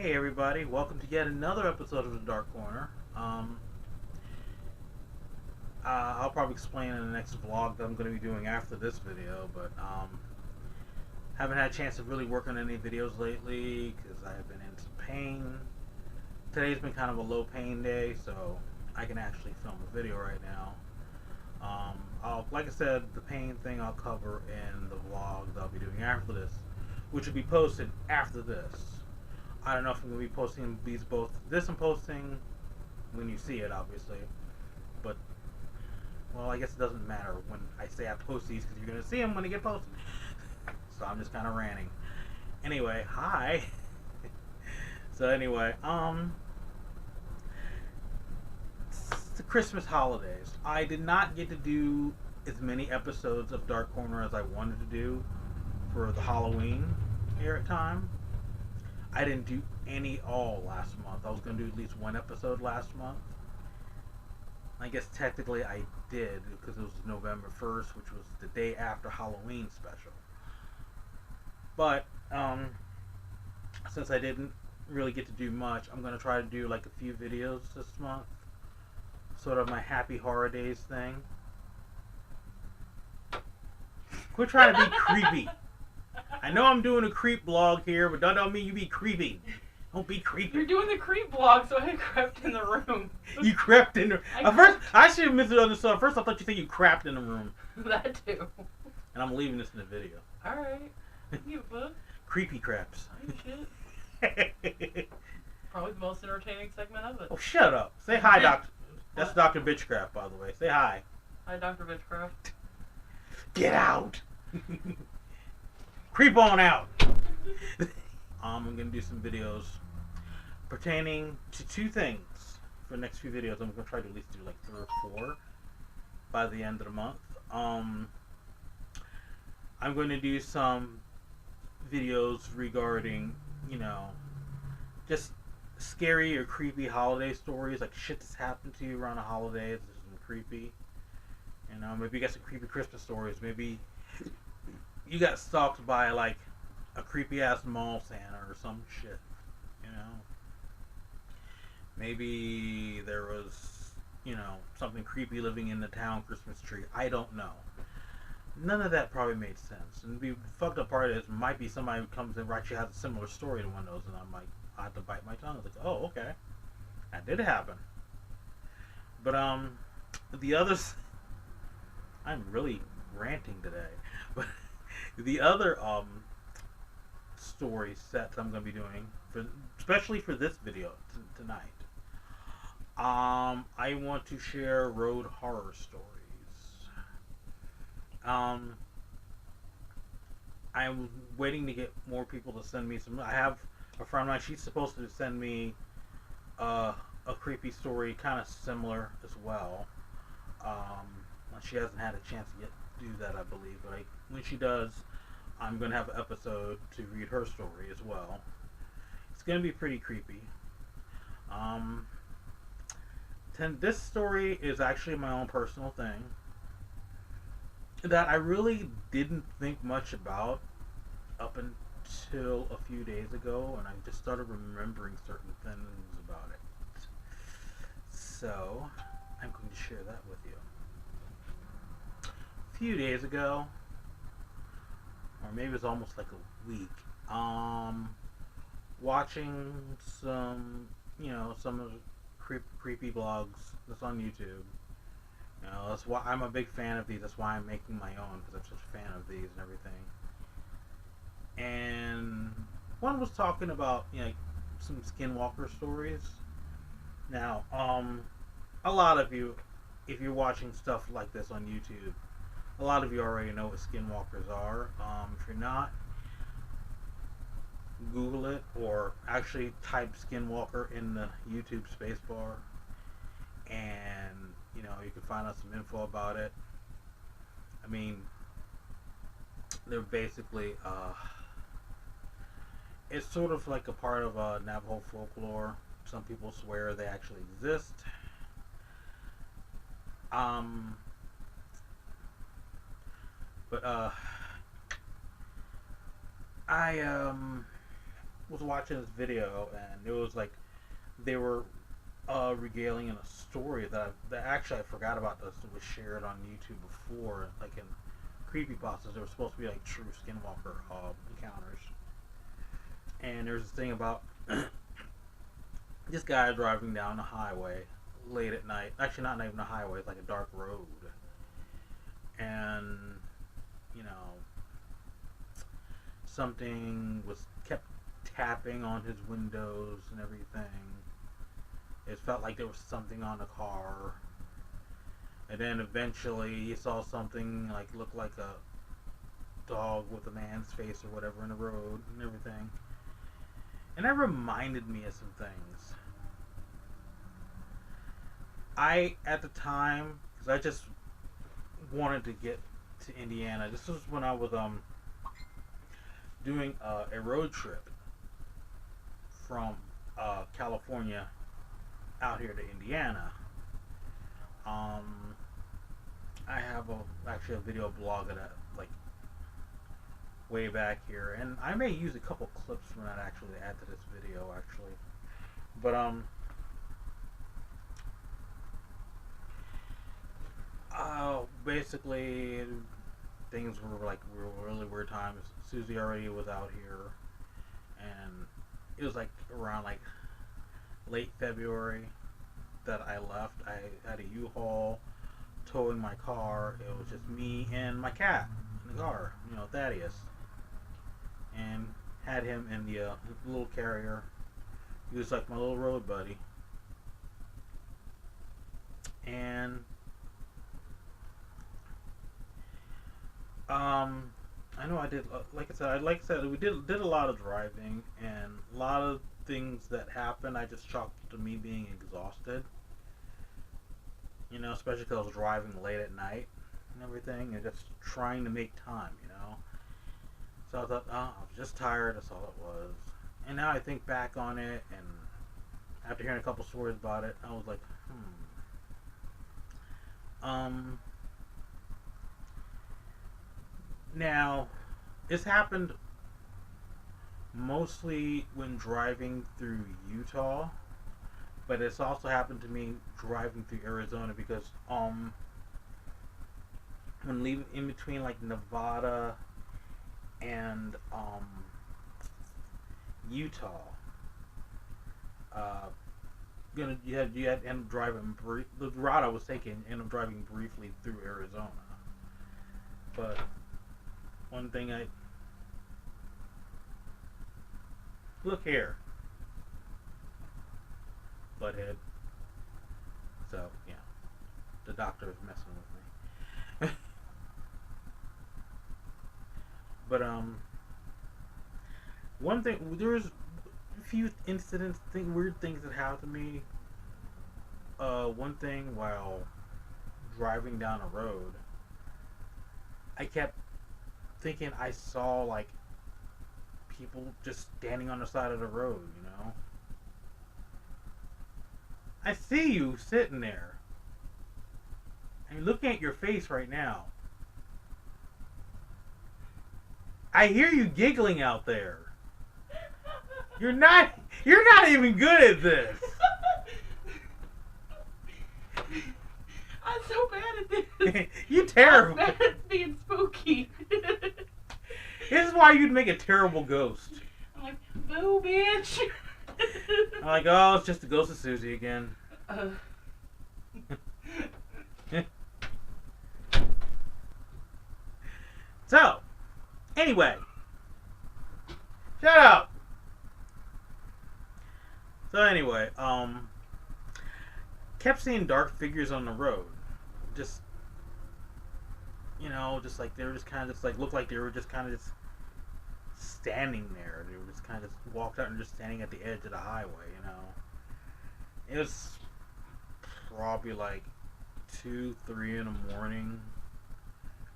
Hey everybody, welcome to yet another episode of The Dark Corner. I'll probably explain in the next vlog that I'm going to be doing after this video, but haven't had a chance to really work on any videos lately because I have been in some pain. Today's been kind of a low pain day, so I can actually film a video right now. Like I said, the pain thing I'll cover in the vlog that I'll be doing after this, which will be posted after this. I don't know if I'm going to be posting these both. This I'm posting when you see it, obviously. But, well, I guess it doesn't matter when I say I post these because you're going to see them when they get posted. So I'm just kind of ranting. Anyway, hi. So anyway, it's the Christmas holidays. I did not get to do as many episodes of Dark Corner as I wanted to do for the Halloween air time. I didn't do any all last month. I was going to do at least one episode last month. I guess technically I did because it was November 1st, which was the day after Halloween special. But since I didn't really get to do much, I'm going to try to do like a few videos this month. Sort of my happy Horror-daze thing. Quit trying to be creepy. I know I'm doing a creep blog here, but don't mean you be creepy. Don't be creepy. You're doing the creep blog, so I crept in the room. You crept in the room. First, I should have misunderstood. First, I thought you said you crapped in the room. That too. And I'm leaving this in the video. Alright. You bud. Creepy craps. Oh, shit. Probably the most entertaining segment of it. Oh, shut up. Say hi, Doctor. That's Dr. Bitchcraft, by the way. Say hi. Hi, Dr. Bitchcraft. Get out. Creep on out. I'm going to do some videos pertaining to two things for the next few videos. I'm going to try to at least do like 3 or 4 by the end of the month. I'm going to do some videos regarding, just scary or creepy holiday stories, like shit that's happened to you around the holidays. This is creepy. Maybe you got some creepy Christmas stories. Maybe you got stalked by like a creepy ass mall Santa or some shit. Maybe there was, something creepy living in the town Christmas tree. I don't know. None of that probably made sense. And the fucked up part is, might be somebody who comes in actually has a similar story to one of those, and I'm like, I have to bite my tongue. I was like, oh, okay, that did happen. But the others, I'm really ranting today. But the other story sets I'm going to be doing, especially for this video tonight, I want to share road horror stories. I'm waiting to get more people to send me some. I have a friend of mine. She's supposed to send me a creepy story, kind of similar as well. She hasn't had a chance to yet do that, I believe. But when she does, I'm going to have an episode to read her story as well. It's going to be pretty creepy. This story is actually my own personal thing that I really didn't think much about up until a few days ago, and I just started remembering certain things about it. So, I'm going to share that with you. A few days ago, or maybe it was almost like a week, watching some, some of the creepy blogs that's on YouTube. That's why I'm a big fan of these. That's why I'm making my own, because I'm such a fan of these and everything. And one was talking about, some skinwalker stories. Now, a lot of you, if you're watching stuff like this on YouTube, a lot of you already know what skinwalkers are. If you're not, Google it, or actually type skinwalker in the YouTube spacebar, and you can find out some info about it. I mean, they're basically it's sort of like a part of Navajo folklore. Some people swear they actually exist. But I was watching this video, and it was like they were regaling in a story that actually I forgot about this. It was shared on YouTube before, like in creepypastas. There were supposed to be like true skinwalker encounters, and there's this thing about this guy driving down the highway late at night. Actually, not even a highway; it's like a dark road, and you know something was kept tapping on his windows and everything. It felt like there was something on the car. And then eventually he saw something like looked like a dog with a man's face or whatever in the road and everything. And that reminded me of some things. At the time, because I just wanted to get to Indiana. This was when I was doing a road trip from California out here to Indiana. I have actually a video blog of that, like way back here, and I may use a couple clips from that actually to add to this video actually. But basically things were like really weird times. Susie already was out here, and it was like around like late February that I left. I had a U-Haul towing my car. It was just me and my cat in the car, Thaddeus, and had him in the little carrier. He was like my little road buddy, and I know I did. Like I said, we did a lot of driving, and a lot of things that happened I just chalked to me being exhausted. Especially because I was driving late at night and everything, and just trying to make time. So I thought, oh, I was just tired. That's all it was. And now I think back on it, and after hearing a couple stories about it, I was like, Now, this happened mostly when driving through Utah, but it's also happened to me driving through Arizona because when leaving in between like Nevada and Utah, you had to end up driving the route I was taking, end up driving briefly through Arizona, but one thing look here, butthead. So yeah, the doctor is messing with me. But one thing, there's a few incidents, weird things that happened to me. One thing while driving down a road, I kept thinking I saw like people just standing on the side of the road. I see you sitting there. I'm looking at your face right now. I hear you giggling out there. You're not even good at this. I'm so bad at this. You terrible. I'm bad at being spooky. This is why you'd make a terrible ghost. I'm like, boo, bitch. I'm like, oh, it's just the ghost of Susie again. So, anyway. Shut up! So anyway, kept seeing dark figures on the road. Just, just like they were just kind of just like looked like they were just kind of just standing there. They were just kind of just walked out and just standing at the edge of the highway. It was probably like 2, 3 in the morning.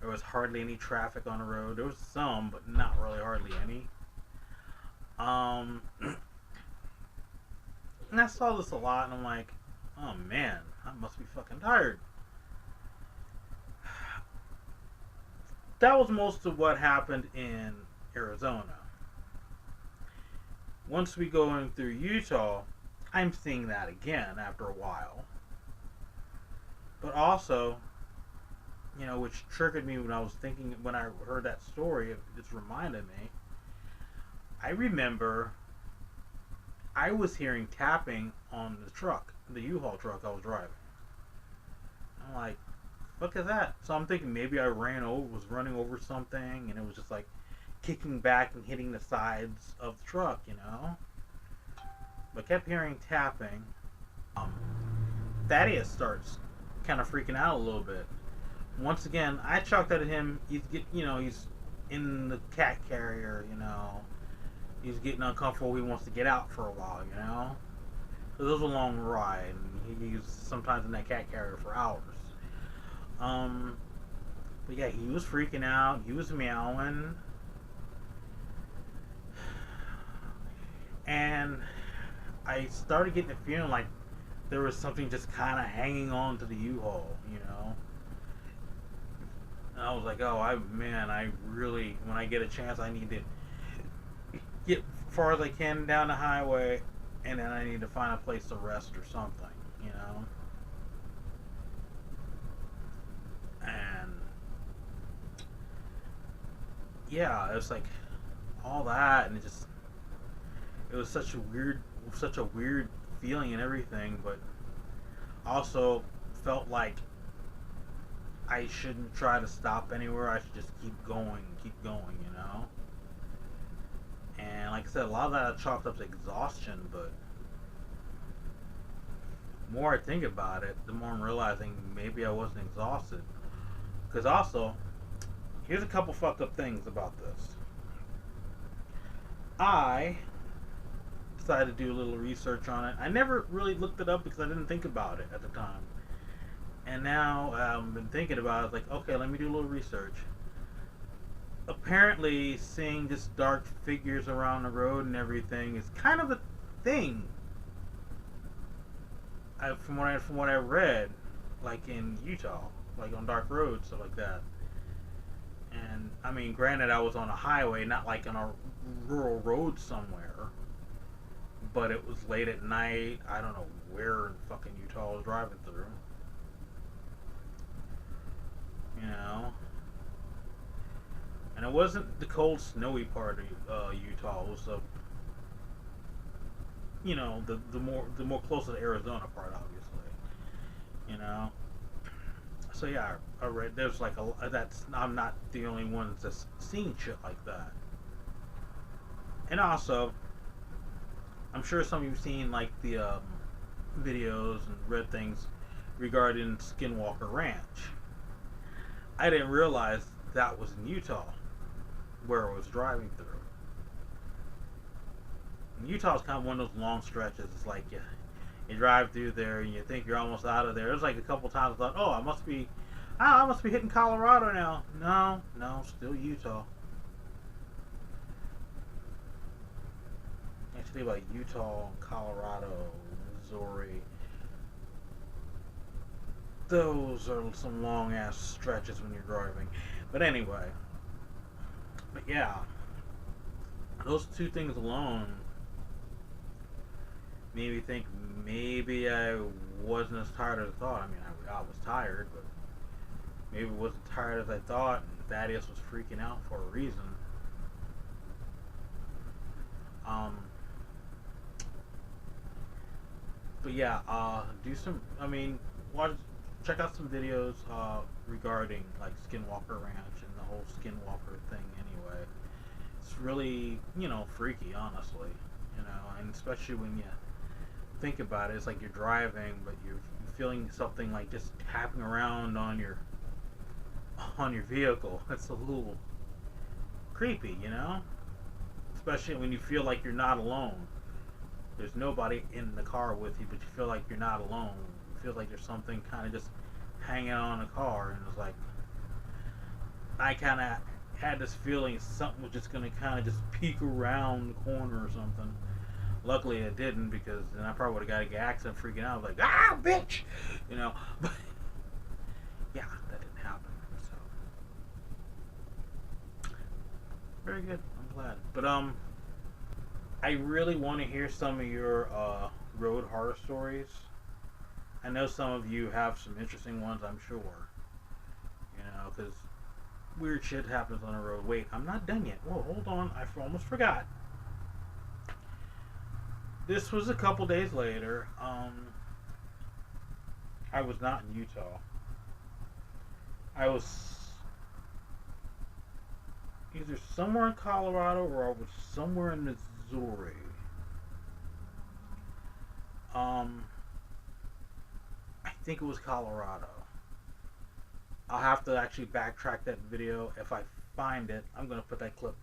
There was hardly any traffic on the road. There was some, but not really hardly any. And I saw this a lot, and I'm like, oh man, I must be fucking tired. That was most of what happened in Arizona. once we go in through Utah, I'm seeing that again after a while. But also, which triggered me when I was thinking, when I heard that story, it just reminded me. I remember I was hearing tapping on the truck, the U-Haul truck I was driving. I'm like, "What is that?" So I'm thinking maybe I was running over something, and it was just like kicking back and hitting the sides of the truck. But I kept hearing tapping. Um, Thaddeus starts kind of freaking out a little bit. Once again, I chalked that at him. He's in the cat carrier. He's getting uncomfortable. He wants to get out for a while. So it was a long ride, and he's sometimes in that cat carrier for hours. But yeah, he was freaking out. He was meowing, and I started getting the feeling like there was something just kind of hanging on to the U-Haul. And I was like, oh, I really, when I get a chance, I need to get as far as I can down the highway, and then I need to find a place to rest or something. And yeah, it was like all that, and it was such a weird feeling and everything, but also felt like I shouldn't try to stop anywhere. I should just keep going. And like I said, a lot of that I chalked up to exhaustion, but the more I think about it, the more I'm realizing maybe I wasn't exhausted. Because also, here's a couple fucked up things about this. I decided to do a little research on it. I never really looked it up because I didn't think about it at the time. And now I've been thinking about it. It's like, okay, let me do a little research. Apparently, seeing just dark figures around the road and everything is kind of a thing. From what I read, like in Utah, like on dark roads, stuff like that. And I mean, granted, I was on a highway, not like on a rural road somewhere. But it was late at night. I don't know where in fucking Utah I was driving through. And it wasn't the cold, snowy part of Utah. It was the more closer to Arizona part, obviously. You know. So yeah, I read there's like I'm not the only one that's seen shit like that. And also, I'm sure some of you've seen like the videos and read things regarding Skinwalker Ranch. I didn't realize that was in Utah, where I was driving through. And Utah's kind of one of those long stretches. It's like you drive through there and you think you're almost out of there. There's like a couple times I thought, oh, I must be hitting Colorado now. No, still Utah. Actually, like Utah, Colorado, Missouri. Those are some long ass stretches when you're driving. But anyway. But yeah. Those two things alone made me think maybe I wasn't as tired as I thought. I mean, I was tired, but maybe I wasn't tired as I thought, and Thaddeus was freaking out for a reason. But yeah, check out some videos regarding like Skinwalker Ranch and the whole Skinwalker thing. Anyway, it's really freaky, honestly. And especially when you think about it, it's like you're driving, but you're feeling something like just tapping around on your vehicle. It's a little creepy, especially when you feel like you're not alone. There's nobody in the car with you, but you feel like you're not alone. It feels like there's something kind of just hanging on the car, and it's like I kind of had this feeling something was just going to kind of just peek around the corner or something. Luckily it didn't, because then I probably would have got a accident freaking out. I was like, ah, bitch! But yeah, that didn't happen. So very good. I'm glad. But I really want to hear some of your road horror stories. I know some of you have some interesting ones, I'm sure. You know, because weird shit happens on the road. Wait, I'm not done yet. Whoa, hold on. I almost forgot. This was a couple days later. I was not in Utah. I was either somewhere in Colorado or I was somewhere in Missouri. Um, I think it was Colorado. I'll have to actually backtrack that video. If I find it, I'm gonna put that clip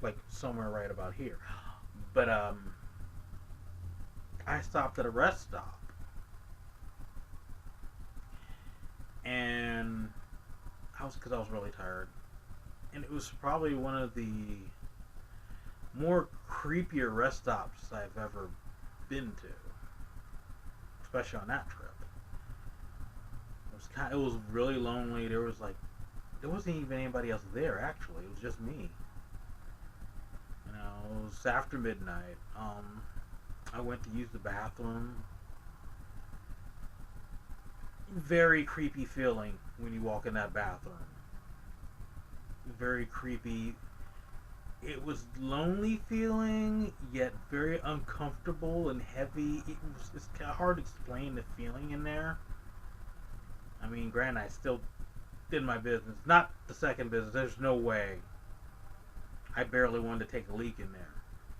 like somewhere right about here. But I stopped at a rest stop, and I was really tired, and it was probably one of the more creepier rest stops I've ever been to, especially on that trip. It was really lonely. There wasn't even anybody else there. Actually, it was just me. You know, it was after midnight. I went to use the bathroom. Very creepy feeling when you walk in that bathroom. Very creepy. It was lonely feeling, yet very uncomfortable and heavy. It's kind of hard to explain the feeling in there. I mean, granted, I still did my business. Not the second business. There's no way. I barely wanted to take a leak in there,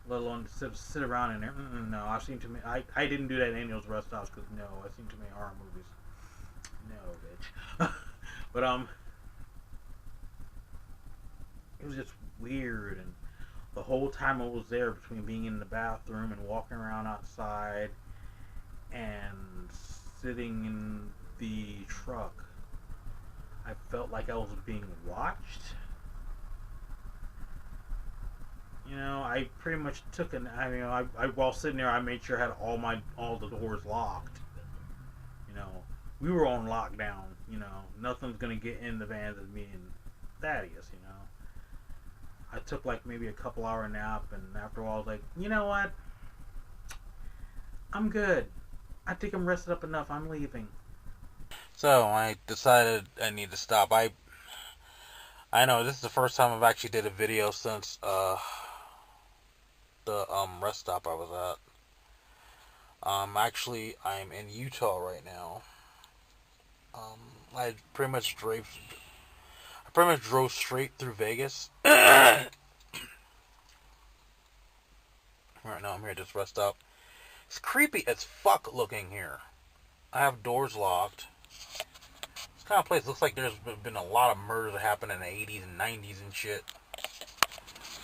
let alone sit around in there. No, I've seen too many. I didn't do that in Daniel's rest house because no, I've seen too many horror movies. No, bitch. But it was just weird, and the whole time I was there, between being in the bathroom and walking around outside and sitting in the truck, I felt like I was being watched. You know, I pretty much took an. I mean, while sitting there, I made sure I had all the doors locked. You know, we were on lockdown. You know, nothing's gonna get in the vans of me and Thaddeus. You know, I took like maybe a couple hour nap, and after a while, I was like, you know what? I'm good. I think I'm rested up enough. I'm leaving. So I decided I need to stop. I know this is the first time I've actually did a video since the rest stop I was at. Actually, I'm in Utah right now. I pretty much drove straight through Vegas. Right now, I'm here at this rest stop. It's creepy as fuck looking here. I have doors locked. This kind of place looks like there's been a lot of murders that happened in the 80s and 90s and shit.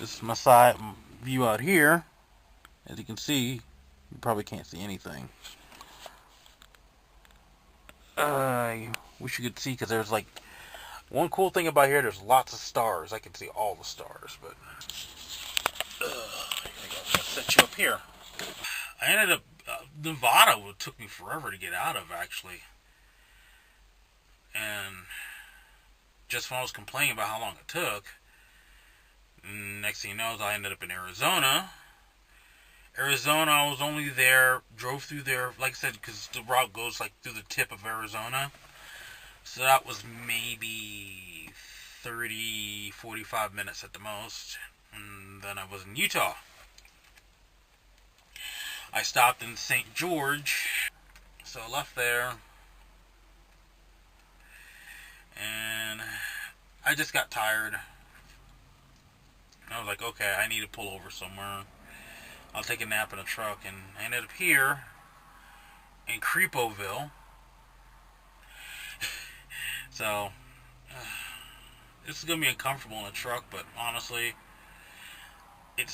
This is my side view out here. As you can see, you probably can't see anything. I wish you could see, because there's like one cool thing about here. There's lots of stars. I can see all the stars, but here we go. I'll set you up here. I ended up Nevada. It took me forever to get out of, actually, and just when I was complaining about how long it took, next thing you know, I ended up in Arizona. I was only there, drove through there, like I said, because the route goes like through the tip of Arizona. So that was maybe 30, 45 minutes at the most. And then I was in Utah. I stopped in St. George. So I left there. And I just got tired. I was like, okay, I need to pull over somewhere. I'll take a nap in a truck, and I ended up here in Creepoville. So this is gonna be uncomfortable in a truck, but honestly, I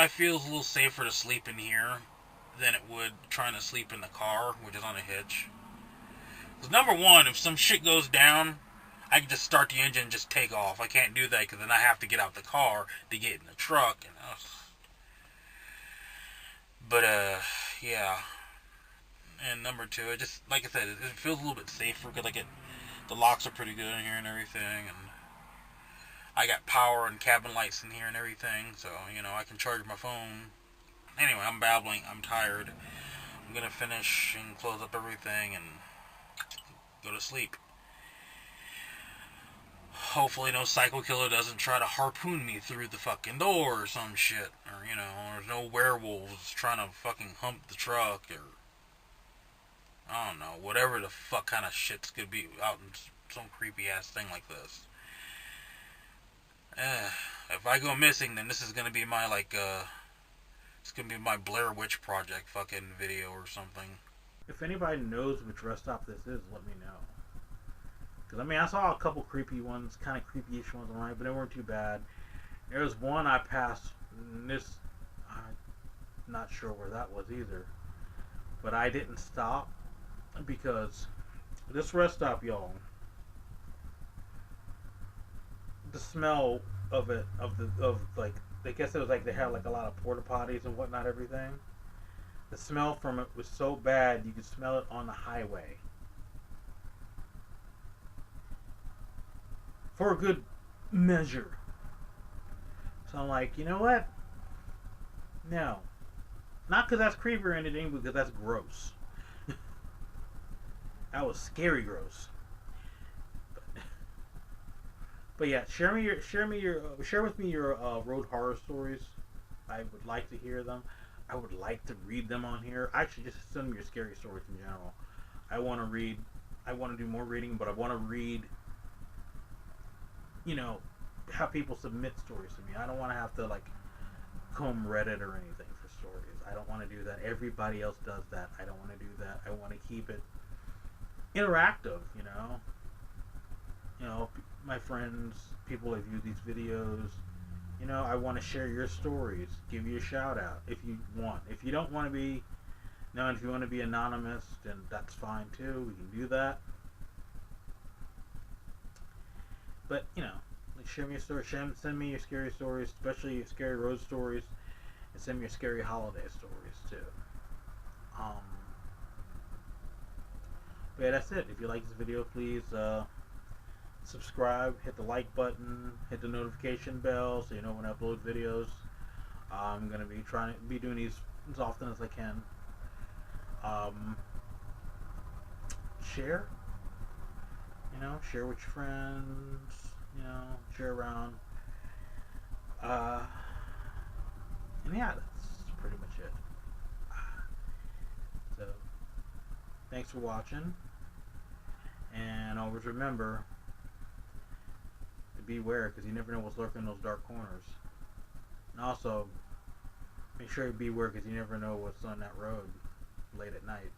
feel it's a little safer to sleep in here than it would trying to sleep in the car, which is on a hitch. Because number one, if some shit goes down, I can just start the engine and just take off. I can't do that because then I have to get out the car to get in the truck, and but yeah. And number two, it just, like I said, it feels a little bit safer because the locks are pretty good in here and everything. And I got power and cabin lights in here and everything, so, you know, I can charge my phone. Anyway, I'm babbling. I'm tired. I'm gonna finish and close up everything and go to sleep. Hopefully no psycho killer doesn't try to harpoon me through the fucking door or some shit. Or, you know, there's no werewolves trying to fucking hump the truck or... I don't know, whatever the fuck kind of shit's gonna be out in some creepy ass thing like this. If I go missing, then this is gonna be my, like, it's gonna be my Blair Witch Project fucking video or something. If anybody knows which rest stop this is, let me know. Because, I mean, I saw a couple creepy ones, kind of creepy-ish ones online, but they weren't too bad. There was one I passed, and this, I'm not sure where that was either. But I didn't stop, because this rest stop, y'all, the smell of it, like, I guess it was like they had like a lot of porta potties and whatnot, everything. The smell from it was so bad you could smell it on the highway. For a good measure. So I'm like, you know what? No. Not because that's creepy or anything, because that's gross. That was scary gross. But yeah, share with me your road horror stories. I would like to hear them. I would like to read them on here. Actually, just send me your scary stories in general. I want to read. I want to do more reading, but I want to read. You know, have people submit stories to me. I don't want to have to like comb Reddit or anything for stories. I don't want to do that. Everybody else does that. I don't want to do that. I want to keep it interactive. You know, my friends, people that view these videos. You know, I want to share your stories, give you a shout out if you want. If you don't want to be, if you want to be anonymous, then that's fine too. We can do that. But, you know, like share me your story. Send me your scary stories, especially your scary road stories, and send me your scary holiday stories too. But yeah, that's it. If you like this video, please subscribe, hit the like button, hit the notification bell so you know when I upload videos. I'm gonna be trying to be doing these as often as I can. Share. Share with your friends, share around. And yeah, that's pretty much it. So, thanks for watching. And always remember to beware, because you never know what's lurking in those dark corners. And also, make sure you beware, because you never know what's on that road late at night.